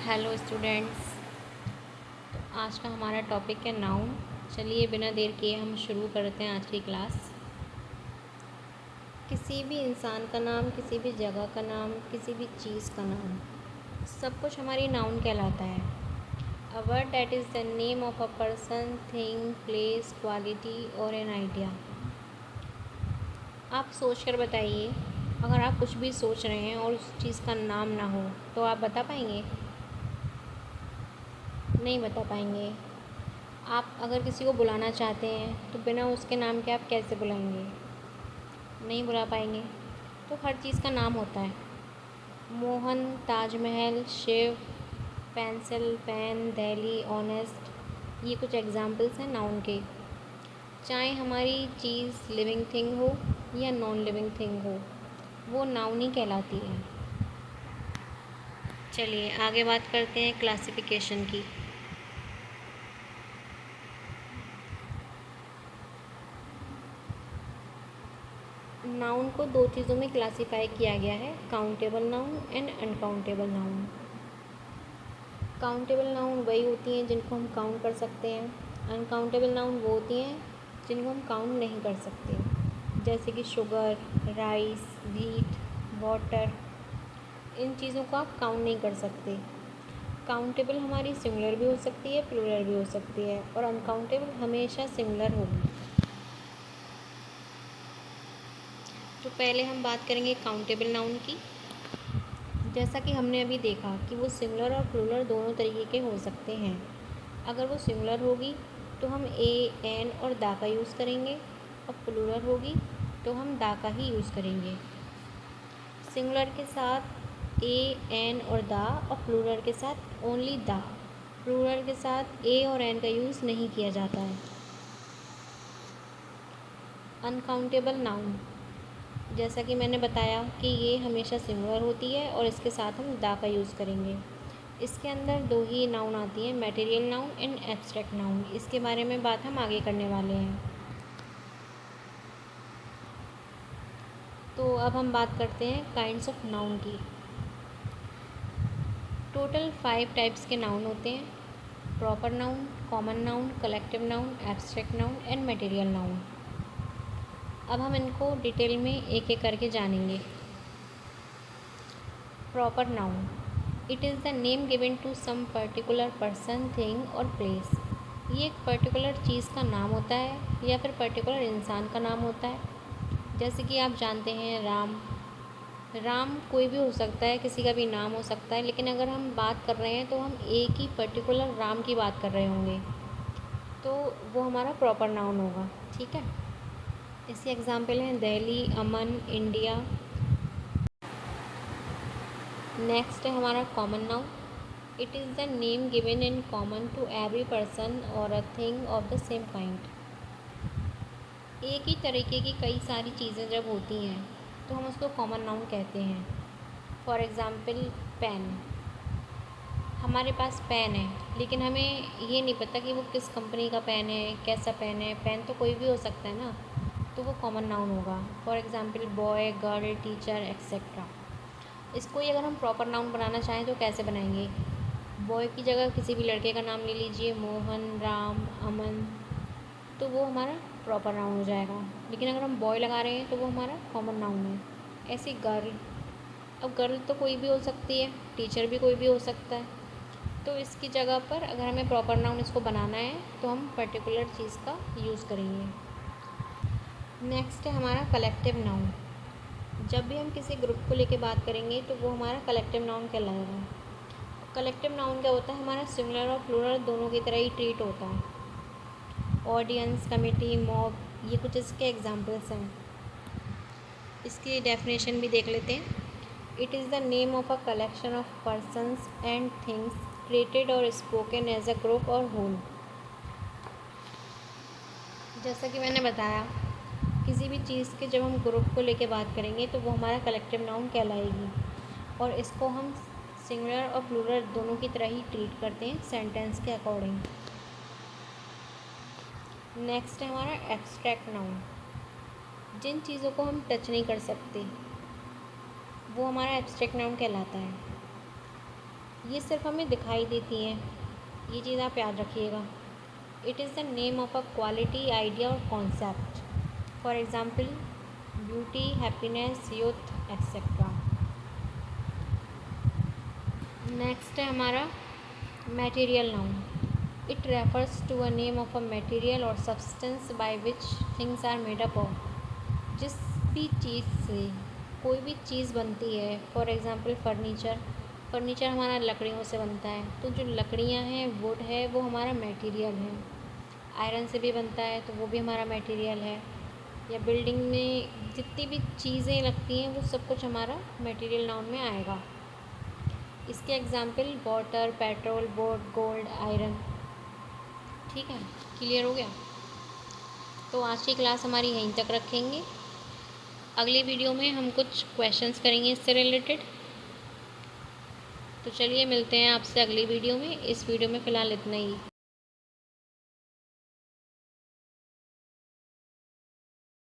Hello students. तो आज का हमारा टॉपिक है नाउन। चलिए बिना देर किए हम शुरू करते हैं आज की क्लास। किसी भी इंसान का नाम, किसी भी जगह का नाम, किसी भी चीज़ का नाम, सब कुछ हमारी नाउन कहलाता है। A word that is the name of a person, thing, place, quality और एन आइडिया। आप सोच कर बताइए, अगर आप कुछ भी सोच रहे हैं और उस चीज़ का नाम ना हो तो आप बता पाएंगे? नहीं बता पाएंगे। आप अगर किसी को बुलाना चाहते हैं तो बिना उसके नाम के आप कैसे बुलाएंगे? नहीं बुला पाएंगे। तो हर चीज़ का नाम होता है। Mohan, Taj Mahal, Shiv, pencil, pen, Delhi, honest, ये कुछ एग्जाम्पल्स हैं नाउन के। चाहे हमारी चीज़ लिविंग थिंग हो या नॉन लिविंग थिंग हो, वो नाउन ही कहलाती है। चलिए आगे बात करते हैं क्लासिफिकेशन की। नाउन को दो चीज़ों में क्लासिफाई किया गया है, countable noun and uncountable noun. Countable noun वही होती हैं जिनको हम काउंट कर सकते हैं। अनकाउंटेबल नाउन वो होती हैं जिनको हम काउंट नहीं कर सकते, जैसे कि शुगर, राइस, व्हीट, वाटर। इन चीज़ों को आप काउंट नहीं कर सकते। काउंटेबल हमारी सिंगुलर भी हो सकती है, प्लूरल भी हो सकती है, और अनकाउंटेबल हमेशा सिंगुलर होगी। तो पहले हम बात करेंगे काउंटेबल नाउन की। जैसा कि हमने अभी देखा कि वो सिंगुलर और प्लूरल दोनों तरीके के हो सकते हैं। अगर वो सिंगुलर होगी तो हम ए, एन और दा का यूज़ करेंगे, और प्लूरल होगी तो हम दा का ही यूज़ करेंगे। सिंगुलर के साथ ए, एन और दा, और प्लूरल के साथ ओनली दा। प्लूरल के साथ ए और एन का यूज़ नहीं किया जाता है। अनकाउंटेबल नाउन, जैसा कि मैंने बताया कि ये हमेशा सिंगुलर होती है और इसके साथ हम दा का यूज़ करेंगे। इसके अंदर दो ही नाउन आती हैं, material noun and abstract noun. इसके बारे में बात हम आगे करने वाले हैं। तो अब हम बात करते हैं काइंड्स ऑफ नाउन की। टोटल 5 टाइप्स के नाउन होते हैं: proper noun, common noun, collective noun, abstract noun and material noun. अब हम इनको डिटेल में एक एक करके जानेंगे। Proper noun, it is the name given to some particular person, thing और प्लेस। ये एक पर्टिकुलर चीज़ का नाम होता है या फिर पर्टिकुलर इंसान का नाम होता है। जैसे कि आप जानते हैं राम। राम कोई भी हो सकता है, किसी का भी नाम हो सकता है, लेकिन अगर हम बात कर रहे हैं तो हम एक ही पर्टिकुलर राम की बात कर रहे होंगे, तो वो हमारा प्रॉपर नाउन होगा। ठीक है। इसके एग्जाम्पल हैं दिल्ली, अमन, इंडिया। नेक्स्ट है हमारा common noun, it is the name given in common to every person और a thing of the same kind. एक ही तरीके की कई सारी चीज़ें जब होती हैं तो हम उसको कॉमन नाउन कहते हैं। For example pen. हमारे पास पेन है, लेकिन हमें ये नहीं पता कि वो किस कंपनी का पेन है, कैसा पेन है। पेन तो कोई भी हो सकता है ना, तो वो कॉमन नाउन होगा। For example boy, girl, teacher etcetera. इसको ही अगर हम प्रॉपर नाउन बनाना चाहें तो कैसे बनाएंगे? बॉय की जगह किसी भी लड़के का नाम ले लीजिए, मोहन, राम, अमन, तो वो हमारा प्रॉपर नाउन हो जाएगा। लेकिन अगर हम बॉय लगा रहे हैं तो वो हमारा कॉमन नाउन है। ऐसे गर्ल, अब गर्ल तो कोई भी हो सकती है, टीचर भी कोई भी हो सकता है। तो इसकी जगह पर अगर हमें प्रॉपर नाउन इसको बनाना है तो हम पर्टिकुलर चीज़ का यूज़ करेंगे। नेक्स्ट है हमारा कलेक्टिव नाउन। जब भी हम किसी ग्रुप को लेके बात करेंगे तो वो हमारा कलेक्टिव नाउन कहलाएगा। कलेक्टिव नाउन क्या होता है? हमारा सिंगुलर और प्लूरल दोनों की तरह ही ट्रीट होता है। ऑडियंस, कमिटी, मॉब, ये कुछ इसके एग्जाम्पल्स हैं। इसकी डेफिनेशन भी देख लेते हैं। It is the name of a collection of persons and things created और स्पोकन एज अ ग्रुप और होल। जैसा कि मैंने बताया, किसी भी चीज़ के जब हम ग्रुप को लेके बात करेंगे तो वो हमारा कलेक्टिव नाउन कहलाएगी, और इसको हम सिंगुलर और प्लूरल दोनों की तरह ही ट्रीट करते हैं सेंटेंस के अकॉर्डिंग। नेक्स्ट है हमारा एब्स्ट्रैक्ट नाउन। जिन चीज़ों को हम टच नहीं कर सकते वो हमारा एब्स्ट्रैक्ट नाउन कहलाता है। ये सिर्फ हमें दिखाई देती हैं, ये चीज़ आप याद रखिएगा। It is the name of a quality, idea और concept. For example beauty, happiness, youth etcetera. Next है हमारा material noun. It refers to a name of a material और substance by which things are made up of. जिस भी चीज़ से कोई भी चीज़ बनती है, फॉर एग्ज़ाम्पल फर्नीचर, फर्नीचर हमारा लकड़ियों से बनता है, तो जो लकड़ियाँ हैं, वुड है, वो हमारा मटेरियल है। आयरन से भी बनता है तो वो भी हमारा मटेरियल है। या बिल्डिंग में जितनी भी चीज़ें लगती हैं, वो सब कुछ हमारा मटेरियल नाउन में आएगा। इसके example water, petrol, boat, gold, iron. ठीक है, क्लियर हो गया? तो आज की क्लास हमारी यहीं तक रखेंगे। अगली वीडियो में हम कुछ क्वेश्चंस करेंगे इससे रिलेटेड। तो चलिए मिलते हैं आपसे अगली वीडियो में। इस वीडियो में फ़िलहाल इतना ही।